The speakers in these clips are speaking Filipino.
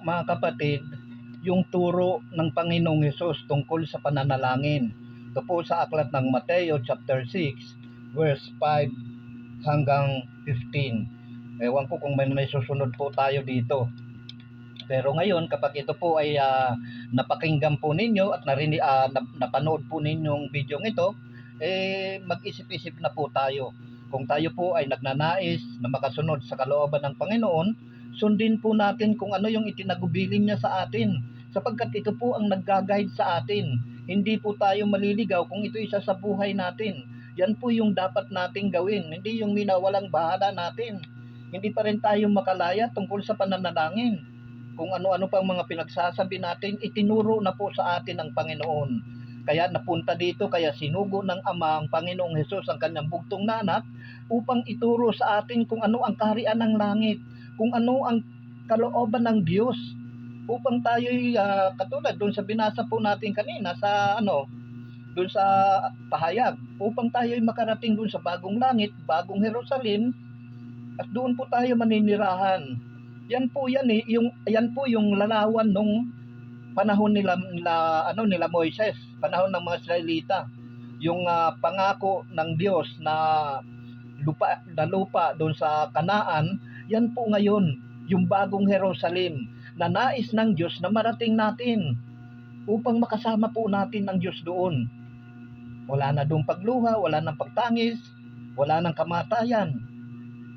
Mga kapatid, yung turo ng Panginoong Hesus tungkol sa pananalangin. Ito po sa aklat ng Mateo chapter 6, verse 5 hanggang 15. Ewan ko kung may susunod po tayo dito. Pero ngayon, kapag ito po ay napakinggan po ninyo at napanood po ninyong video ito, mag-isip-isip na po tayo. Kung tayo po ay nagnanais na makasunod sa kalooban ng Panginoon, sundin po natin kung ano yung itinagubilin niya sa atin, sapagkat ito po ang nag-guide sa atin. Hindi po tayo maliligaw kung ito isa sa buhay natin. Yan po yung dapat nating gawin, hindi yung minawalang bahala natin. Hindi pa rin tayo makalaya tungkol sa pananalangin. Kung ano-ano pang mga pinagsasabi natin, itinuro na po sa atin ng Panginoon. Kaya napunta dito, kaya sinugo ng Ama ang Panginoong Hesus ang kanyang bugtong na anak upang ituro sa atin kung ano ang kaharian ng langit, kung ano ang kalooban ng Diyos, upang tayo'y katulad doon sa binasa po natin kanina sa doon sa pahayag, upang tayo'y makarating doon sa bagong langit, bagong Jerusalem, at doon po tayo maninirahan. Yan po yung larawan nung panahon nila Moises, panahon ng mga Israelita. Yung pangako ng Diyos na lupa doon sa Kanaan, yan po ngayon yung bagong Jerusalem na nais ng Diyos na marating natin upang makasama po natin ang Diyos doon. Wala na doon pagluha, wala nang pagtangis, wala nang kamatayan.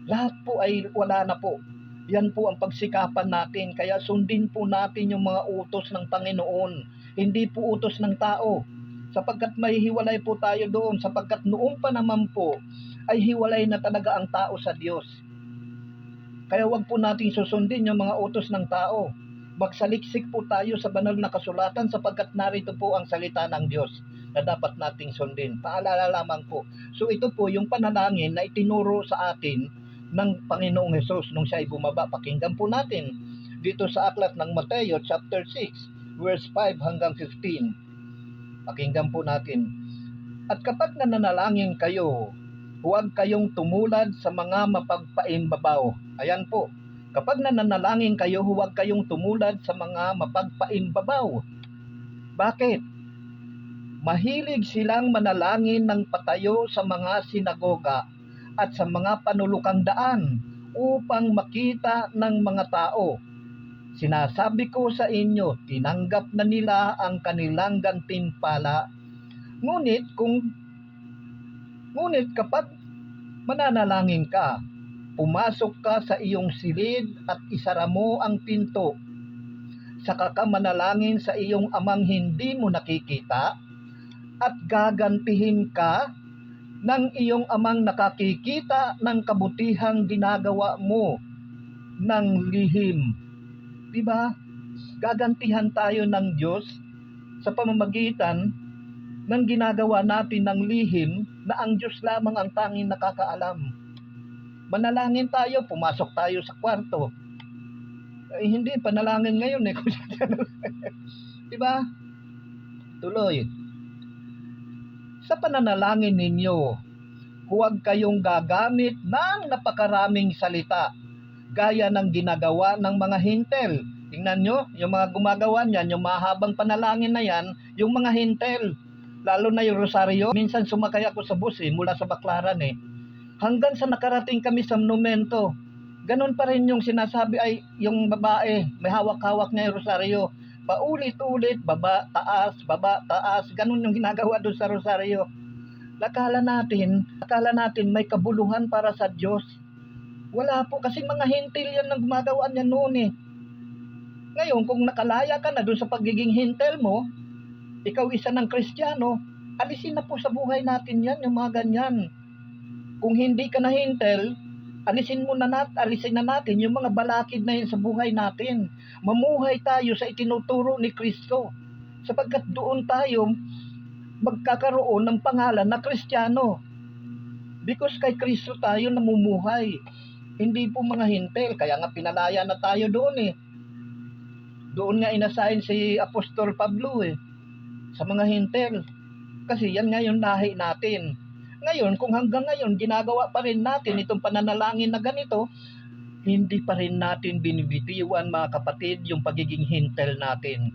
Lahat po ay wala na po. Yan po ang pagsikapan natin. Kaya sundin po natin yung mga utos ng Panginoon. Hindi po utos ng tao. Sapagkat may hiwalay po tayo doon. Sapagkat noong pa naman po ay hiwalay na talaga ang tao sa Diyos. Kaya wag po natin susundin yung mga utos ng tao. Magsaliksik po tayo sa banal na kasulatan sapagkat narito po ang salita ng Diyos na dapat nating sundin. Paalala lamang po. So ito po yung panalangin na itinuro sa atin ng Panginoong Hesus nung siya ay bumaba. Pakinggan po natin dito sa aklat ng Mateo chapter 6 verse 5 hanggang 15. Pakinggan po natin. At kapag nananalangin kayo, huwag kayong tumulad sa mga mapagpaimbabaw. Ayan po. Kapag nananalangin kayo, huwag kayong tumulad sa mga mapagpaimbabaw. Bakit? Mahilig silang manalangin ng patayo sa mga sinagoga at sa mga panulukang daan upang makita ng mga tao. Sinasabi ko sa inyo, tinanggap na nila ang kanilang gantimpala. Ngunit kapag mananalangin ka, pumasok ka sa iyong silid at isara mo ang pinto. Saka ka manalangin sa iyong amang hindi mo nakikita at gagantihin ka ng iyong amang nakakikita ng kabutihang ginagawa mo ng lihim. Diba? Gagantihan tayo ng Diyos sa pamamagitan ng ginagawa natin ng lihim na ang Diyos lamang ang tanging nakakaalam. Manalangin tayo, pumasok tayo sa kwarto. Hindi, panalangin ngayon eh. Diba? Tuloy. Sa pananalangin ninyo, huwag kayong gagamit ng napakaraming salita, gaya ng ginagawa ng mga hintel. Tingnan nyo, yung mga gumagawa niyan, yung mahabang panalangin na yan, yung mga hintel, lalo na yung rosaryo. Minsan sumakay ako sa bus mula sa Baclaran hanggang sa nakarating kami sa monumento. Ganon pa rin yung sinasabi ay yung babae, may hawak-hawak na yung rosaryo. Paulit-ulit, baba, taas, ganun yung ginagawa doon sa rosaryo. Akala natin may kabuluhan para sa Diyos. Wala po, kasi mga hintil yan ang gumagawa niya noon Ngayon, kung nakalaya ka na doon sa pagiging hintil mo, ikaw isa ng Kristiyano, alisin na po sa buhay natin yan, yung mga ganyan. Kung hindi ka na hintil, alisin na natin yung mga balakid na yun sa buhay natin. Mamuhay tayo sa itinuturo ni Kristo, sapagkat doon tayo magkakaroon ng pangalan na Kristiyano. Because kay Kristo tayo namumuhay, hindi po mga hintel. Kaya nga pinalaya na tayo doon Doon nga inasign si Apostol Pablo sa mga hintel. Kasi yan nga yung lahi natin. Ngayon, kung hanggang ngayon ginagawa pa rin natin itong pananalangin na ganito, hindi pa rin natin binibitiwan, mga kapatid, yung pagiging hintel natin.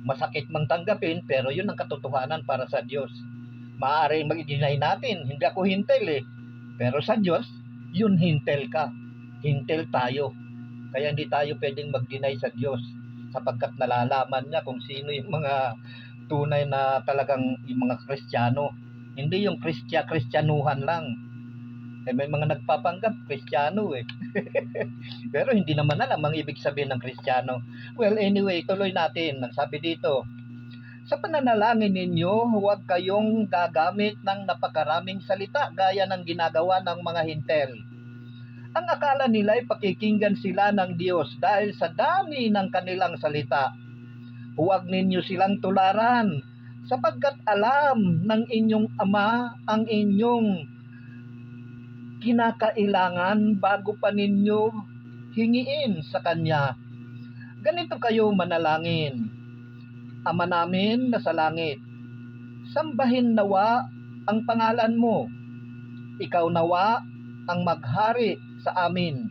Masakit mang tanggapin, pero yun ang katotohanan para sa Diyos. Maaaring mag-deny natin, hindi ako hintel eh. Pero sa Diyos, yun hintel ka. Hintel tayo. Kaya hindi tayo pwedeng mag-deny sa Diyos, sapagkat nalalaman niya kung sino yung mga tunay na talagang yung mga Kristiyano. Hindi yung Kristyanuhan lang. May mga nagpapanggap Kristiyano eh. Pero hindi naman alam ang ibig sabihin ng Kristiyano. Well, anyway, tuloy natin. Sabi dito, sa pananalangin ninyo, huwag kayong gagamit ng napakaraming salita gaya ng ginagawa ng mga hintel. Ang akala nila ay pakikinggan sila ng Diyos dahil sa dami ng kanilang salita. Huwag ninyo silang tularan, sapagkat alam ng inyong Ama ang inyong kinakailangan bago pa ninyo hingiin sa Kanya. Ganito kayo manalangin. Ama namin na sa langit, sambahin nawa ang pangalan mo. Ikaw nawa ang maghari sa amin.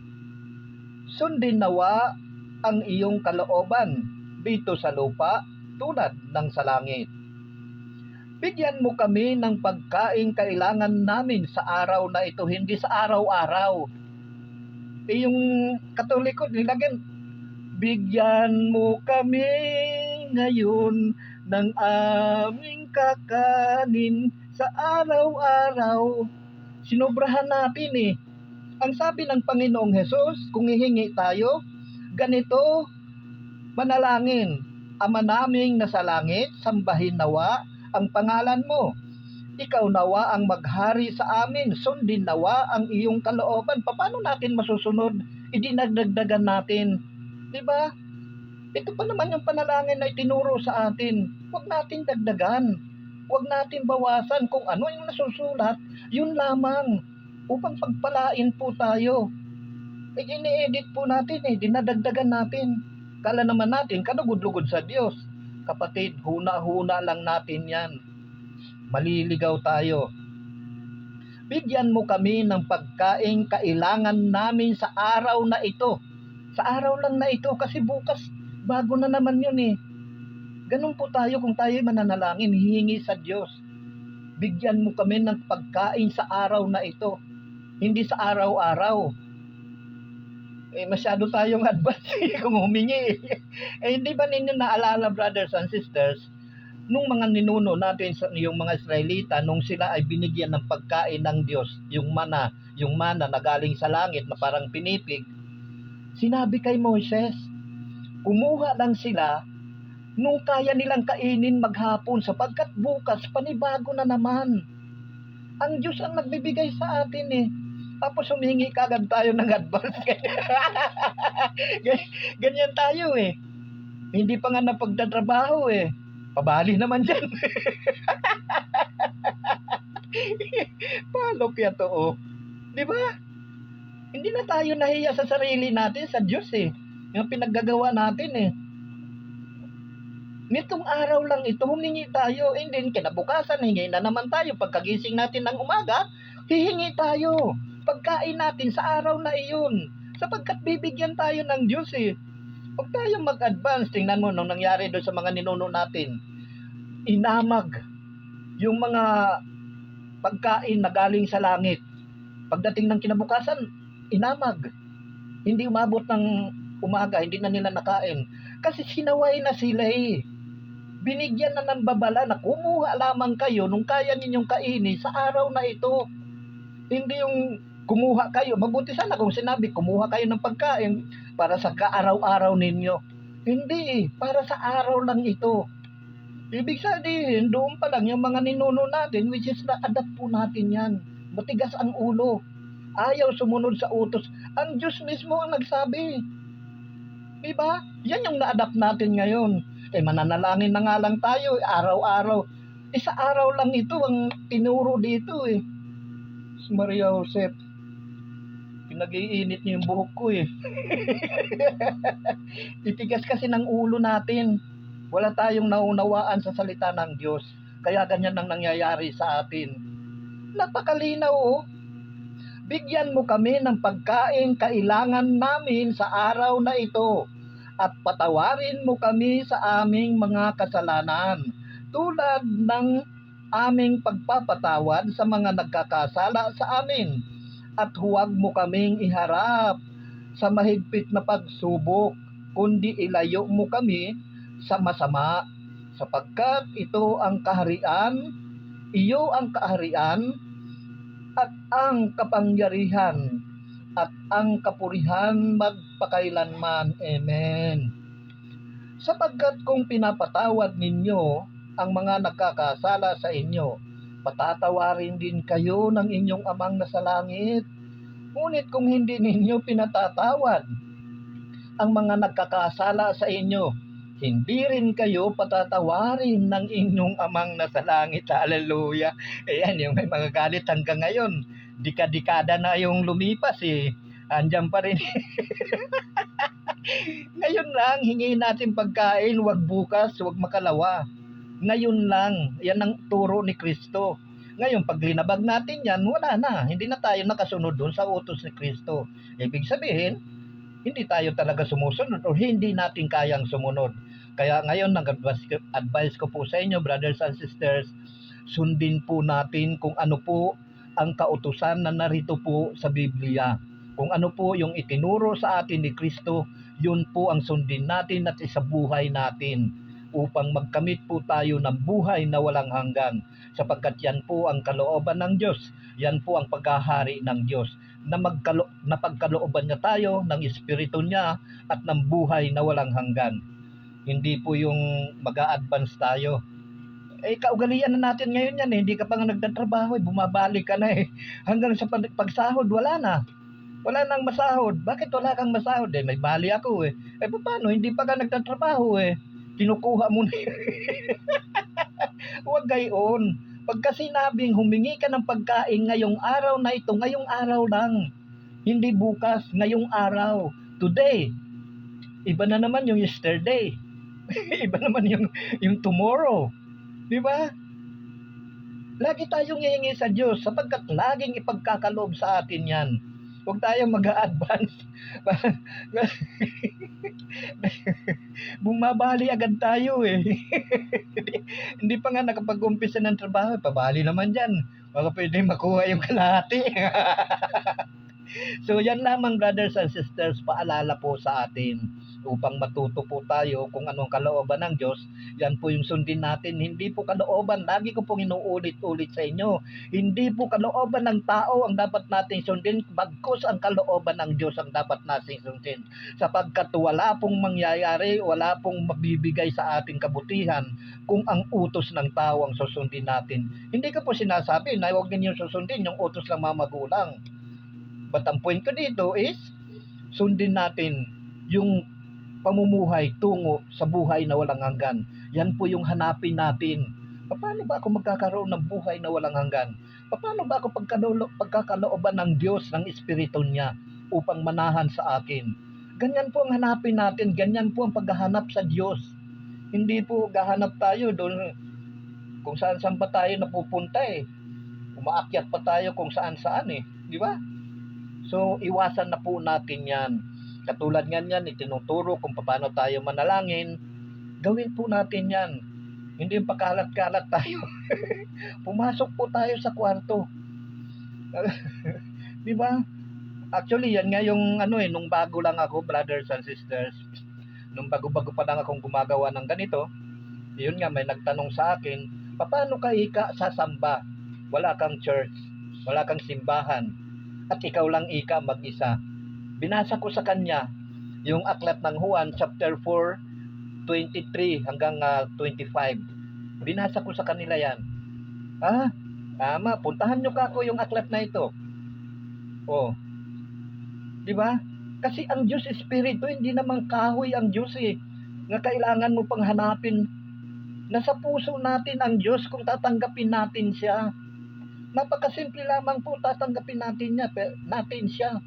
Sundin nawa ang iyong kalooban dito sa lupa tulad ng sa langit. Bigyan mo kami ng pagkaing kailangan namin sa araw na ito, hindi sa araw-araw. Yung Katoliko, nilagyan, bigyan mo kami ngayon ng aming kakanin sa araw-araw. Sinobrahan natin eh. Ang sabi ng Panginoong Hesus, kung hihingi tayo, ganito, manalangin, Ama naming nasa langit, sambahin nawa ang pangalan mo. Ikaw nawa ang maghari sa amin, sundin nawa ang iyong kalooban. Paano natin masusunod? Idinagdagdagan natin. Diba? Ito pa naman yung panalangin na itinuro sa atin. Huwag natin dagdagan. Huwag natin bawasan. Kung ano yung nasusulat, yun lamang. Upang pagpalain po tayo. Ini-edit po natin dinadagdagan natin. Kala naman natin, kalugod-lugod sa Diyos. Kapatid, huna-huna lang natin yan. Maliligaw tayo. Bigyan mo kami ng pagkaing kailangan namin sa araw na ito. Sa araw lang na ito, kasi bukas, bago na naman yun eh. Ganun po tayo kung tayo mananalangin, hihingi sa Diyos. Bigyan mo kami ng pagkain sa araw na ito. Hindi sa araw-araw. Masyado tayong advance kung humingi. Hindi ba ninyo naalala, brothers and sisters, nung mga ninuno natin, yung mga Israelita, nung sila ay binigyan ng pagkain ng Diyos, yung mana na galing sa langit na parang pinipig, sinabi kay Moises, kumuha lang sila nung kaya nilang kainin maghapon, sapagkat bukas panibago na naman. Ang Diyos ang nagbibigay sa atin eh. Tapos humingi kagad tayo ng advance. Ganyan tayo eh. Hindi pa nga napagtatrabaho eh. Pabali naman dyan. Paano kaya to oh? Di ba? Hindi na tayo nahiya sa sarili natin, sa Diyos eh. Yung pinaggagawa natin eh. Nitong araw lang ito, humingi tayo. And then kinabukasan, hingi na naman tayo. Pagkagising natin ng umaga, hihingi tayo. Pagkain natin sa araw na iyon. Sapagkat bibigyan tayo ng Diyos eh. Huwag tayong mag-advance. Tingnan mo nung nangyari doon sa mga ninuno natin. Inamag yung mga pagkain na galing sa langit. Pagdating ng kinabukasan, inamag. Hindi umabot ng umaga, hindi na nila nakain. Kasi sinaway na sila eh. Binigyan na ng babala na kumuha lamang kayo nung kaya ninyong kainin sa araw na ito. Hindi yung kumuha kayo. Mabuti sana kung sinabi, kumuha kayo ng pagkain para sa kaaraw-araw ninyo. Hindi, para sa araw lang ito. Ibig sabihin, doon pa lang yung mga ninuno natin, which is na-adapt po natin yan. Matigas ang ulo. Ayaw sumunod sa utos. Ang Diyos mismo ang nagsabi. Diba? Yan yung na-adapt natin ngayon. Mananalangin na nga lang tayo, araw-araw. Sa araw lang ito ang tinuro dito eh. Si Maria Josep, pinag-iinit niyo yung buhok ko eh. Titigas kasi ng ulo natin. Wala tayong naunawaan sa salita ng Diyos. Kaya ganyan ang nangyayari sa atin. Napakalinaw oh. Bigyan mo kami ng pagkain kailangan namin sa araw na ito at patawarin mo kami sa aming mga kasalanan tulad ng aming pagpapatawad sa mga nagkakasala sa amin at huwag mo kaming iharap sa mahigpit na pagsubok, kundi ilayo mo kami sa masama, sapagkat iyo ang kaharian at ang kapangyarihan at ang kapurihan magpakailanman. Amen. Sapagkat kung pinapatawad ninyo ang mga nagkakasala sa inyo, patatawarin din kayo ng inyong amang nasa langit. Ngunit kung hindi ninyo pinatatawad ang mga nagkakasala sa inyo, hindi rin kayo patatawarin ng inyong amang nasa langit. Hallelujah. Ayan, yung may mga galit hanggang ngayon. Dika-dikada na yung lumipas eh. Andyan pa rin. Ngayon lang, hingin natin pagkain, wag bukas, wag makalawa. Ngayon lang, yan ang turo ni Kristo. Ngayon, pag linabag natin yan, wala na. Hindi na tayo nakasunod doon sa utos ni Kristo. Ibig sabihin, hindi tayo talaga sumusunod o hindi natin kayang sumunod. Kaya ngayon, nag-advise ko po sa inyo, brothers and sisters, sundin po natin kung ano po ang kautusan na narito po sa Biblia. Kung ano po yung itinuro sa atin ni Kristo, yun po ang sundin natin at isabuhay natin upang magkamit po tayo ng buhay na walang hanggan, sapagkat yan po ang kalooban ng Diyos, yan po ang paghahari ng Diyos, na pagkalooban niya tayo ng Espiritu niya at ng buhay na walang hanggan. Hindi po yung mag-a-advance tayo. Kaugalian na natin ngayon yan eh. Hindi ka pa nga nagtatrabaho eh. Bumabalik ka na eh. Hanggang sa pagsahod, wala na. Wala nang masahod. Bakit wala kang masahod eh? May bali ako eh. Paano? Hindi pa ka nagtatrabaho eh. Kinukuha mo na Huwag gayon. Pagka sinabing humingi ka ng pagkain ngayong araw na ito, ngayong araw lang. Hindi bukas, ngayong araw. Today. Iba na naman yung yesterday. Iba naman yung tomorrow. Di ba? Lagi tayong hihingi sa Diyos sapagkat laging ipagkakaloob sa atin yan. Huwag tayong mag-a-advance. Bumabali agad tayo eh. Hindi pa nga nakapag-umpisa ng trabaho. Pabali naman dyan. Baka pwede makuha yung kalahati. So yan lamang, brothers and sisters, paalala po sa atin upang matuto po tayo kung anong kalooban ng Diyos. Yan po yung sundin natin. Hindi po kalooban, lagi ko pong inuulit-ulit sa inyo, hindi po kalooban ng tao ang dapat nating sundin, bagkus ang kalooban ng Diyos ang dapat nating sundin, sapagkat wala pong mangyayari, wala pong mabibigay sa ating kabutihan kung ang utos ng tao ang susundin natin. Hindi ko po sinasabi na huwag ninyong susundin yung utos ng mga magulang. But ang point ko dito is, sundin natin yung pamumuhay tungo sa buhay na walang hanggan. Yan po yung hanapin natin. Paano ba ako magkakaroon ng buhay na walang hanggan? Paano ba ako pagkakalooban ng Diyos, ng Espiritu niya upang manahan sa akin? Ganyan po ang hanapin natin. Ganyan po ang paghahanap sa Diyos. Hindi po gahanap tayo doon kung saan-saan pa tayo napupunta eh. Umaakyat pa tayo kung saan-saan eh. Di ba? So, iwasan na po natin yan. Katulad nga yan, itinuturo kung paano tayo manalangin. Gawin po natin yan. Hindi yung pakalat-kalat tayo. Pumasok po tayo sa kwarto. Di ba? Actually, yan nga yung nung bago lang ako, brothers and sisters. Nung bago-bago pa lang akong gumagawa ng ganito, yun nga, may nagtanong sa akin, paano ka ika sasamba? Wala kang church, wala kang simbahan, at ikaw lang ika mag-isa. Binasa ko sa kanya yung aklat ng Juan chapter 4, 23 hanggang 25. Binasa ko sa kanila yan. Tama, puntahan nyo kako yung aklat na ito. Oh. Di ba? Kasi ang Diyos Espiritu, hindi naman kahoy ang Diyos eh. Nga kailangan mo pang hanapin. Nasa puso natin ang Diyos kung tatanggapin natin siya. Napakasimple lamang po, tatanggapin natin siya.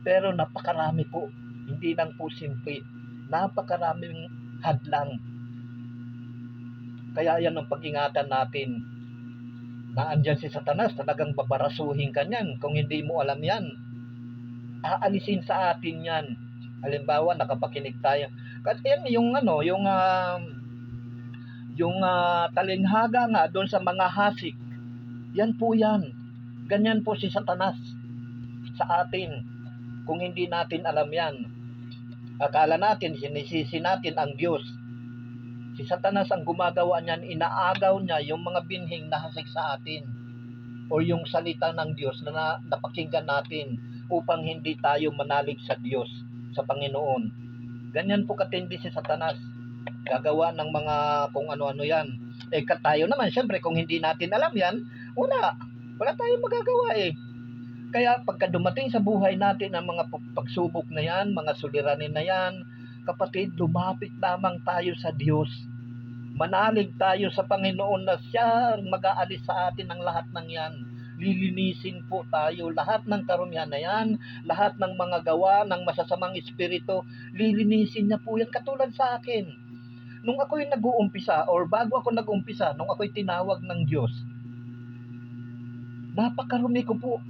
Pero napakarami po, hindi lang po simple. Napakaraming hadlang. Kaya yan ang pag-ingatan natin. na andyan si Satanas, talagang babarasuhin ka niyan. Kung hindi mo alam yan, aalisin sa atin yan. Halimbawa, nakapakinig tayo. Kasi yan, yung talinghaga nga doon sa mga hasik, yan po yan. Ganyan po si Satanas sa atin. Kung hindi natin alam yan, akala natin, sinisisi natin ang Diyos. Si Satanas ang gumagawa niyan, inaagaw niya yung mga binhing na hasik sa atin o yung salita ng Diyos na napakinggan natin upang hindi tayo manalig sa Diyos, sa Panginoon. Ganyan po katindi si Satanas. Gagawa ng mga kung ano-ano yan. Tayo naman, syempre, kung hindi natin alam yan, wala tayong magagawa Kaya pagka dumating sa buhay natin ang mga pagsubok na yan, mga suliranin na yan, kapatid, lumapit lamang tayo sa Diyos. Manalig tayo sa Panginoon na siya mag-aalis sa atin ng lahat ng yan. Lilinisin po tayo. Lahat ng karumihan na yan, lahat ng mga gawa ng masasamang espiritu, lilinisin niya po yan. Katulad sa akin. Nung ako'y nag-uumpisa or bago ako nag-uumpisa, nung ako'y tinawag ng Diyos, napakarumi ko po.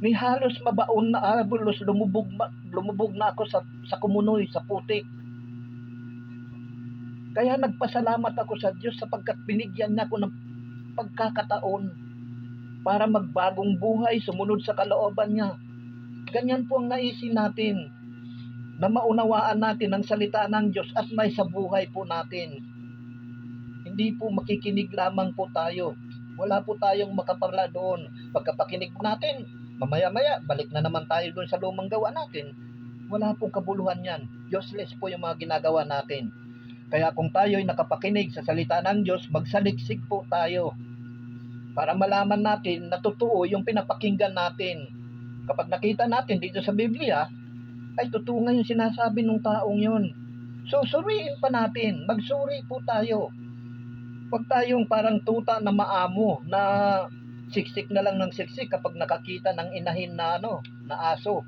May halos mabaon na abulos, lumubog na ako sa kumunoy, sa putik. Kaya nagpasalamat ako sa Diyos sapagkat binigyan niya ako ng pagkakataon para magbagong buhay, sumunod sa kalooban niya. Ganyan po ang naisin natin, na maunawaan natin ang salita ng Diyos at may sa buhay po natin. Hindi po makikinig lamang po tayo. Wala po tayong makapala doon. Pagkapakinig natin, mamaya-maya, balik na naman tayo doon sa lumang gawa natin. Wala pong kabuluhan yan. Useless po yung mga ginagawa natin. Kaya kung tayo'y nakapakinig sa salita ng Diyos, magsaliksik po tayo para malaman natin na totoo yung pinapakinggan natin. Kapag nakita natin dito sa Biblia, ay totoo nga yung sinasabi ng taong yun. So, suriin pa natin. Magsuri po tayo. Huwag tayong parang tuta na maamo na siksik na lang ng siksik kapag nakakita ng inahin na aso.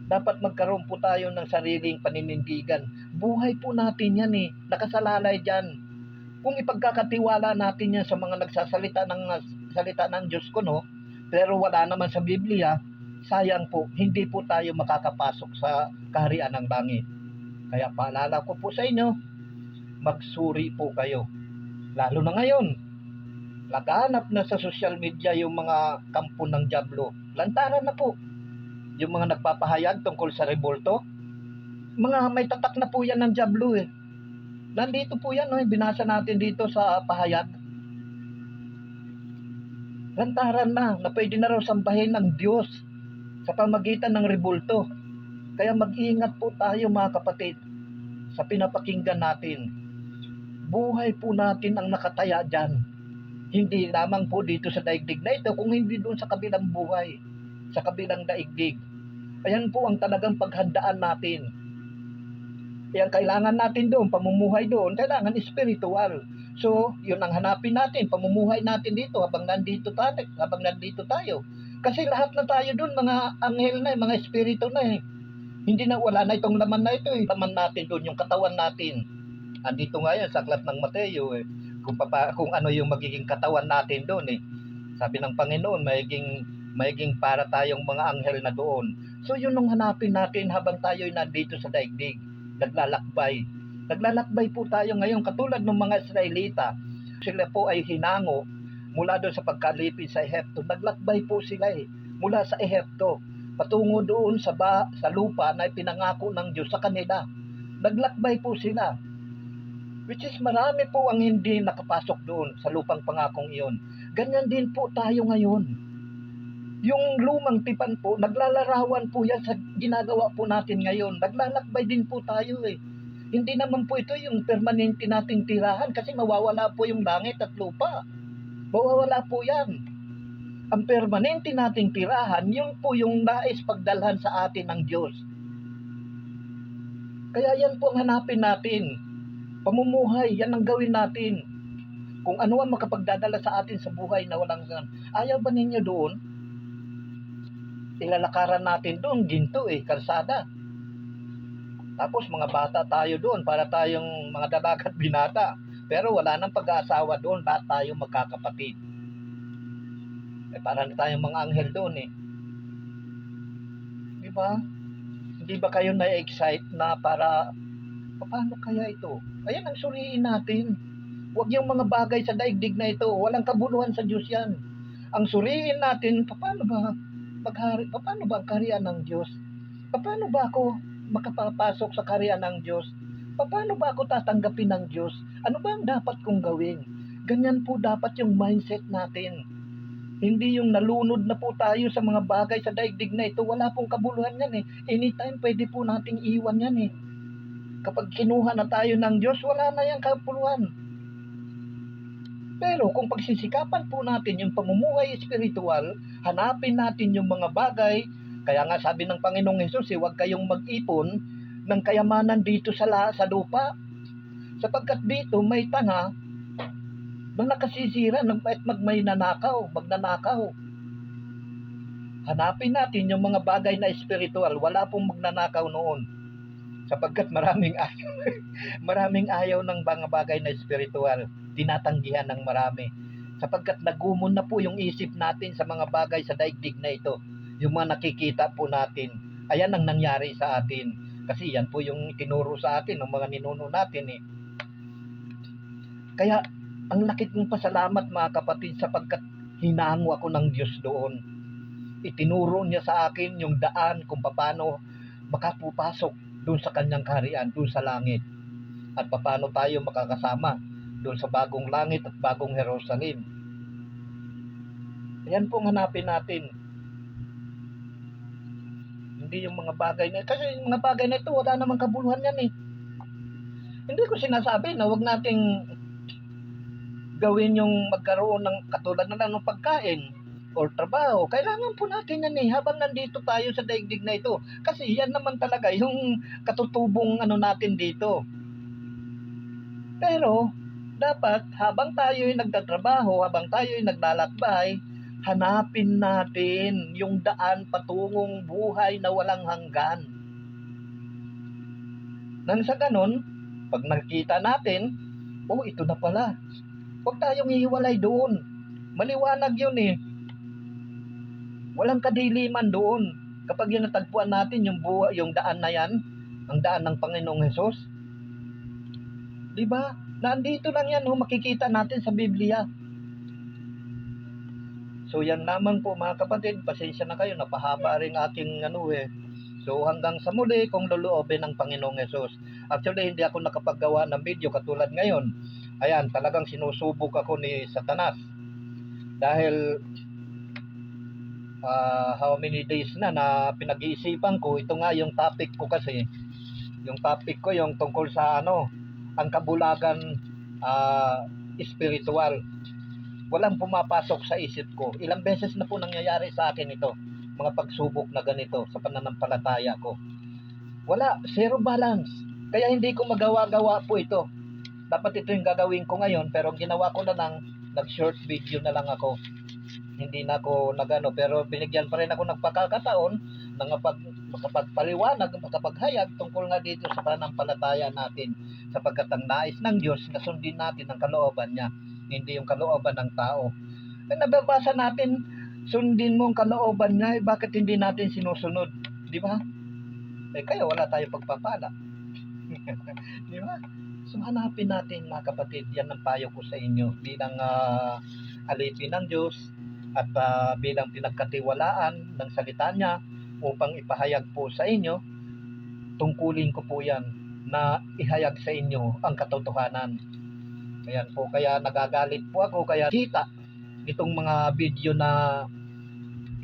Dapat magkaroon po tayo ng sariling paninindigan. Buhay po natin yan nakasalalay dyan. Kung ipagkakatiwala natin yan sa mga nagsasalita ng salita ng Diyos ko, pero wala naman sa Biblia, sayang po, hindi po tayo makakapasok sa kaharian ng langit. Kaya paalala ko po sa inyo, magsuri po kayo. Lalo na ngayon, laganap na sa social media yung mga kampo ng dyablo. Lantaran na po. Yung mga nagpapahayag tungkol sa rebulto, mga may tatak na po yan ng dyablo Nandito po yan binasa natin dito sa pahayag. Lantaran na pwede na raw sambahin ng Diyos sa pamagitan ng rebulto. Kaya mag-iingat po tayo mga kapatid sa pinapakinggan natin. Buhay po natin ang nakataya dyan. Hindi lamang po dito sa daigdig na ito, kung hindi doon sa kabilang buhay, sa kabilang daigdig. Ayan po ang talagang paghandaan natin. Kaya kailangan natin doon, pamumuhay doon, kailangan spiritual. So, yun ang hanapin natin, pamumuhay natin dito habang nandito tayo. Kasi lahat na tayo doon, mga anghel na, mga espiritu na Hindi na, wala na itong laman na ito Laman natin doon, yung katawan natin. Andito nga yan sa aklat ng Mateo kung ano yung magiging katawan natin doon Sabi ng Panginoon, magiging para tayong mga anghel na doon. So yun ang hanapin natin habang tayo'y nandito sa daigdig. Naglalakbay po tayo ngayon katulad ng mga Israelita. Sila po ay hinango mula doon sa pagkalipid sa Ehipto. Naglakbay po sila mula sa Ehipto patungo doon sa lupa na ipinangako ng Diyos sa kanila. Naglakbay po sila. Which is marami po ang hindi nakapasok doon sa lupang pangakong iyon. Ganyan din po tayo ngayon. Yung lumang tipan po, naglalarawan po yan sa ginagawa po natin ngayon. Naglalakbay din po tayo Hindi naman po ito yung permanente nating tirahan kasi mawawala po yung langit at lupa. Mawawala po yan. Ang permanente nating tirahan, yun po yung nais pagdalhan sa atin ng Diyos. Kaya yan po ang hanapin natin. Pamumuhay, yan ang gawin natin. Kung ano ang makapagdadala sa atin sa buhay na walang ayaw ba ninyo doon? Ilalakaran natin doon, ginto kalsada. Tapos mga bata tayo doon, para tayong mga dalagat binata. pero wala nang pag-aasawa doon, lahat tayo magkakapatid. Para na tayong mga anghel doon eh. Di ba? Hindi ba kayo na-excite na para, paano kaya ito? Ayan ang suriin natin. Huwag yung mga bagay sa daigdig na ito. Walang kabuluhan sa Diyos yan. Ang suriin natin, paano ba ang kaharian ng Diyos? Paano ba ako makapapasok sa kaharian ng Diyos? Paano ba ako tatanggapin ng Diyos? Ano ba ang dapat kong gawin? Ganyan po dapat yung mindset natin. Hindi yung nalunod na po tayo sa mga bagay sa daigdig na ito. Wala pong kabuluhan yan eh. Anytime pwede po nating iwan yan eh. Kapag kinuha na tayo ng Diyos, wala na yung kabuluhan. Pero kung pagsisikapan po natin yung pamumuhay espiritual, hanapin natin yung mga bagay, kaya nga sabi ng Panginoong Hesus, huwag kayong mag-ipon ng kayamanan dito sa lupa. Sapagkat dito may tanga na nakasisira at magnanakaw. Hanapin natin yung mga bagay na espiritual. Wala pong magnanakaw noon. Sapagkat maraming ayaw ng mga bagay na espiritual. Tinatanggihan ng marami. Sapagkat nagumon na po yung isip natin sa mga bagay sa daigdig na ito. Yung mga nakikita po natin. Ayan ang nangyari sa atin. Kasi yan po yung tinuro sa atin ng mga ninuno natin eh. Kaya ang laki kong pasalamat mga kapatid sapagkat hinango ako ng Diyos doon. Itinuro niya sa akin yung daan kung paano makapupasok doon sa kanyang kaharian, doon sa langit. At paano tayo makakasama doon sa bagong langit at bagong Jerusalem. Ayan pong hanapin natin. Hindi yung mga bagay na, kasi yung mga bagay na ito, wala namang kabuluhan yan eh. Hindi ko sinasabi na wag nating gawin yung magkaroon ng katulad na lang ng pagkain o trabaho. Kailangan po natin yan eh, habang nandito tayo sa daigdig na ito. Kasi yan naman talaga yung katutubong natin dito. Pero, dapat habang tayo'y nagtatrabaho, habang tayo'y naglalakbay, hanapin natin yung daan patungong buhay na walang hanggan. Nang sa ganun, pag nakita natin, ito na pala. Huwag tayong ihiwalay doon. Maliwanag yun eh. Walang kadiliman doon. Kapag yun natagpuan natin yung daan na yan, ang daan ng Panginoong Hesus, di ba? Nandito lang yan, makikita natin sa Biblia. So yan lamang po mga kapatid, pasensya na kayo, napahaba rin aking So hanggang sa muli kung loloobin ng Panginoong Hesus. Actually hindi ako nakapaggawa ng video katulad ngayon. Ayan, talagang sinusubok ako ni Satanas. Dahil how many days na pinag-iisipan ko, ito nga yung topic ko kasi. Yung topic ko yung tungkol sa ang kabulagan spiritual. Walang pumapasok sa isip ko. Ilang beses na po nangyayari sa akin ito. Mga pagsubok na ganito sa pananampalataya ko. Wala, zero balance. Kaya hindi ko magawa-gawa po ito. Dapat ito yung gagawin ko ngayon, pero ginawa ko na lang, nag-short video na lang ako. Hindi na ako pero binigyan pa rin ako ng pagkakataon na makapagpaliwanag, makapaghayag tungkol nga dito sa pananampalataya natin. Sapagkat ang nais ng Diyos na sundin natin ang kalooban niya, hindi yung kalooban ng tao. Nababasa natin, sundin mo ang kalooban niya, bakit hindi natin sinusunod? Di ba? Kaya wala tayong pagpapala. Di ba? So hanapin natin mga kapatid, yan ang payo ko sa inyo bilang alipin ng Diyos at bilang pinagkatiwalaan ng salita niya upang ipahayag po sa inyo. Tungkulin ko po yan na ihayag sa inyo ang katotohanan. Ayan po, kaya nagagalit po ako, kaya kita itong mga video na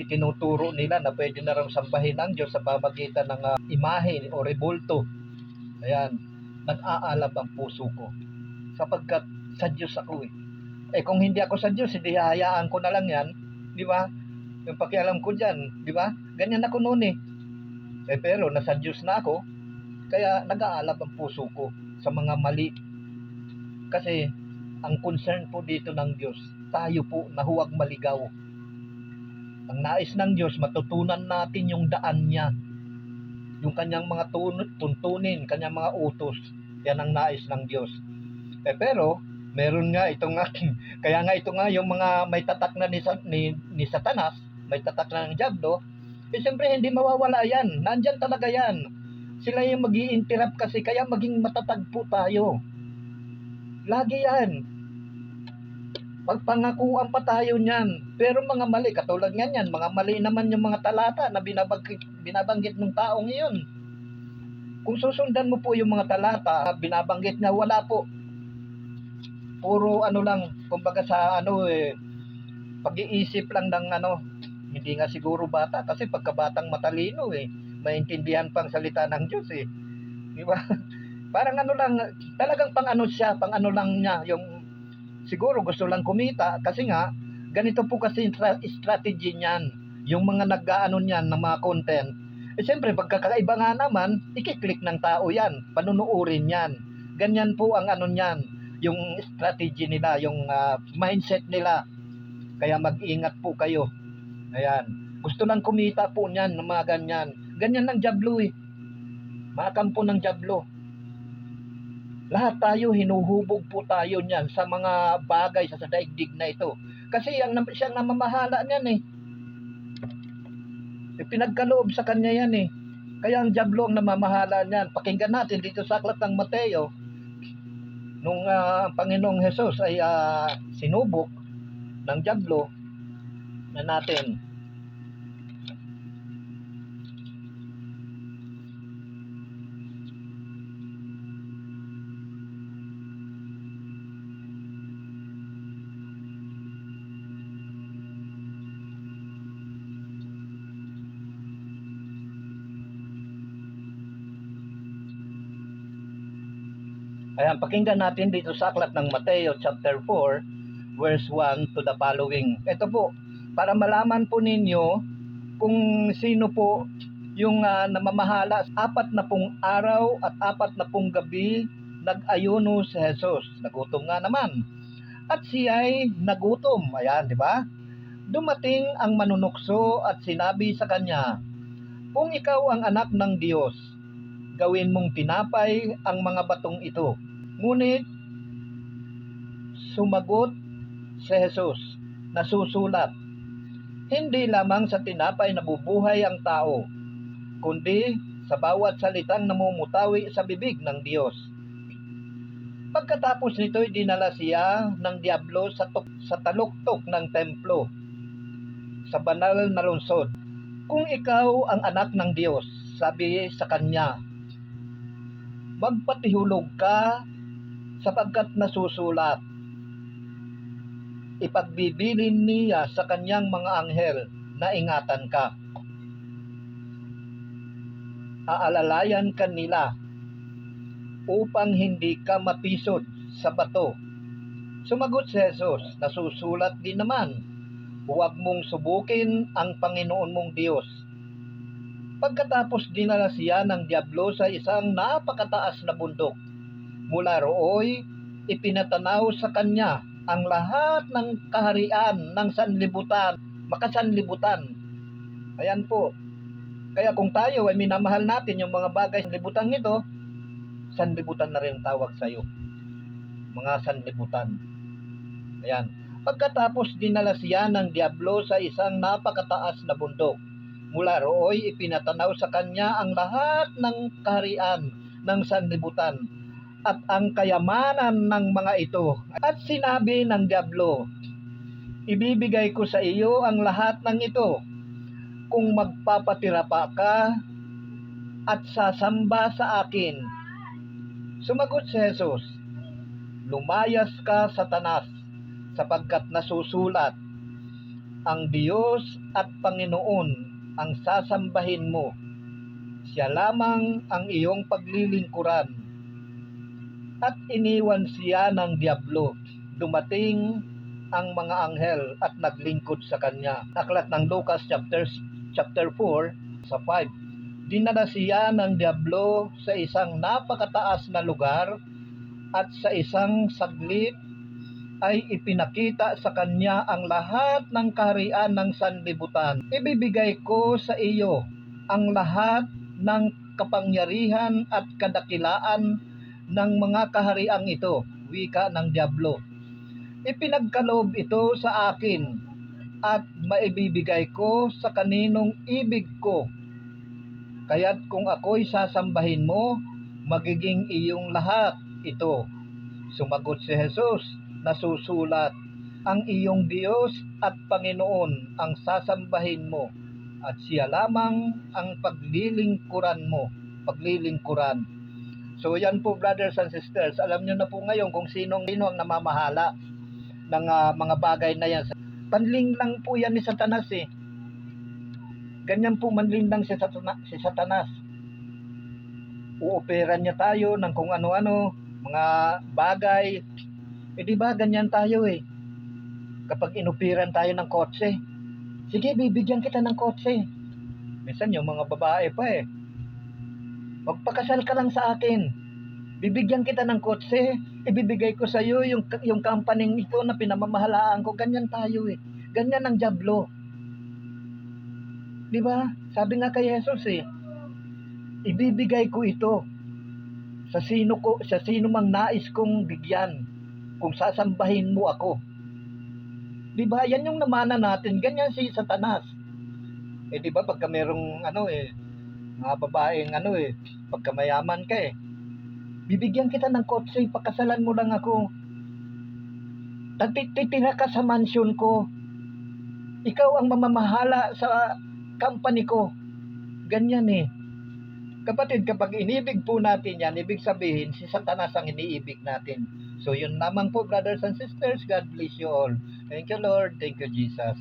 itinuturo nila na pwede na raw sambahin ng Diyos sa pamagitan ng imahe o rebulto. Ayan, nag-aalab ang puso ko sapagkat sa Diyos ako eh. Kung hindi ako sa Diyos, hindi hahayaan ko na lang yan, di ba? Yung pakialam ko dyan, di ba? Ganyan ako noon eh. Pero nasa Diyos na ako, kaya nag-aalab ang puso ko sa mga mali. Kasi ang concern po dito ng Diyos, tayo po na huwag maligaw. Ang nais ng Diyos, matutunan natin yung daan niya. Yung kanyang mga tuntunin, kanyang mga utos. Yan ang nais ng Diyos. Pero, Meron nga ito nga kaya nga ito nga yung mga may tatak na ni Satanas, may tatak na ng diablo, eh siyempre hindi mawawala yan. Nandyan talaga yan. Sila yung mag-i-interrupt kasi kaya maging matatag po tayo. Lagi yan. Pagpangakuan pa tayo niyan. Pero mga mali, katulad nga yan, mga mali naman yung mga talata na binabanggit ng taong iyon. Kung susundan mo po yung mga talata, binabanggit na wala po. Puro ano lang, kumbaga sa pag-iisip lang ng hindi nga siguro bata kasi pagkabatang matalino maintindihan pang salita ng Diyos Di ba? Parang lang, talagang pang siya, pang lang niya, yung siguro gusto lang kumita kasi nga, ganito po kasi strategy niyan, yung mga nag-aano niyan ng mga content. Siyempre, pagkakaiba nga naman, ikiklik ng tao yan, panunuurin yan. Ganyan po ang niyan, yung strategy nila, yung mindset nila. Kaya mag-ingat po kayo. Ayan. Gusto lang kumita po niyan ng mga ganyan. Ganyan lang diablo Makampo ng diablo. Lahat tayo, hinuhubog po tayo niyan sa mga bagay sa daigdig na ito. Kasi siyang namamahala niyan Pinagkaloob sa kanya yan Kaya ang diablo ang namamahala niyan. Pakinggan natin dito sa aklat ng Mateo, nung Panginoong Hesus ay sinubok ng diablo na natin. Ayan, pakinggan natin dito sa aklat ng Mateo chapter 4, verse 1 to the following. Ito po, para malaman po ninyo kung sino po yung namamahala. 40 araw at 40 gabi nag-ayuno si Jesus. Nagutom nga naman. At siya ay nagutom. Ayan, di ba? Dumating ang manunukso at sinabi sa kanya, "Kung ikaw ang anak ng Diyos, gawin mong tinapay ang mga batong ito." Ngunit sumagot si Jesus, nasusulat, "Hindi lamang sa tinapay nabubuhay ang tao, kundi sa bawat salitang namumutawi sa bibig ng Diyos." Pagkatapos nito'y dinala siya ng diablo sa taluktok ng templo, sa banal na lungsod. "Kung ikaw ang anak ng Diyos," sabi sa kanya, "magpatihulog ka sapagkat nasusulat, ipagbibilin niya sa kanyang mga anghel na ingatan ka. Aalalayan ka nila upang hindi ka mapisod sa bato." Sumagot si Jesus, "Nasusulat din naman, huwag mong subukin ang Panginoon mong Diyos." Pagkatapos dinala siya ng diablo sa isang napakataas na bundok. Mula rooy, ipinatanaw sa kanya ang lahat ng kaharian ng sanlibutan, makasanlibutan. Ayan po. Kaya kung tayo ay minamahal natin yung mga bagay sa libutan nito, sanlibutan na rin tawag sa iyo. Mga sanlibutan. Ayan. Pagkatapos dinala siya ng diablo sa isang napakataas na bundok. Mula rooy, ipinatanaw sa kanya ang lahat ng kaharian ng sanlibutan at ang kayamanan ng mga ito. At sinabi ng diablo, "Ibibigay ko sa iyo ang lahat ng ito kung magpapatira pa ka at sasamba sa akin." Sumagot si Jesus, "Lumayas ka, Satanas, sapagkat nasusulat, ang Diyos at Panginoon ang sasambahin mo. Siya lamang ang iyong paglilingkuran." At iniwan siya ng diablo. Dumating ang mga anghel at naglingkod sa kanya. Aklat ng Lucas chapter 4 sa 5. Dinala siya ng diablo sa isang napakataas na lugar at sa isang saglit ay ipinakita sa kanya ang lahat ng kaharian ng sanlibutan. "Ibibigay ko sa iyo ang lahat ng kapangyarihan at kadakilaan ng mga kahariang ito. wika ng dyablo. Ipinagkaloob ito sa akin at maibibigay ko sa kaninong ibig ko. Kaya't kung ako'y sasambahin mo, magiging iyong lahat ito. Sumagot si Jesus, nasusulat, ang iyong Diyos at Panginoon ang sasambahin mo at siya lamang ang paglilingkuran mo. So yan po, brothers and sisters, alam nyo na po ngayon kung sino ang namamahala ng mga bagay na yan. Panling lang po yan ni Satanas eh. Ganyan po manling lang si Satanas. Uoperan niya tayo ng kung ano-ano, mga bagay. Eh di ba ganyan tayo eh. Kapag inupiran tayo ng kotse, sige, bibigyan kita ng kotse. Minsan yung mga babae pa eh, magpakasal ka lang sa akin, bibigyan kita ng kotse, ibibigay ko sa iyo yung company ito na pinamamahalaan ko. Ganyan tayo eh. Ganyan ang dyablo. Di ba? Sabi nga kay Jesus eh, ibibigay ko ito sa sino mang nais kong bigyan kung sasambahin mo ako. Di ba? Yan yung namana natin. Ganyan si Satanas. Eh di ba pagka merong mga babaeng pagka mayaman ka eh, bibigyan kita ng kotse, pakasalan mo lang ako. Titira ka sa mansion ko. Ikaw ang mamamahala sa company ko. Ganyan eh. Kapatid, kapag inibig po natin yan, ibig sabihin si Satanas ang iniibig natin. So yun lamang po, brothers and sisters. God bless you all. Thank you, Lord. Thank you, Jesus.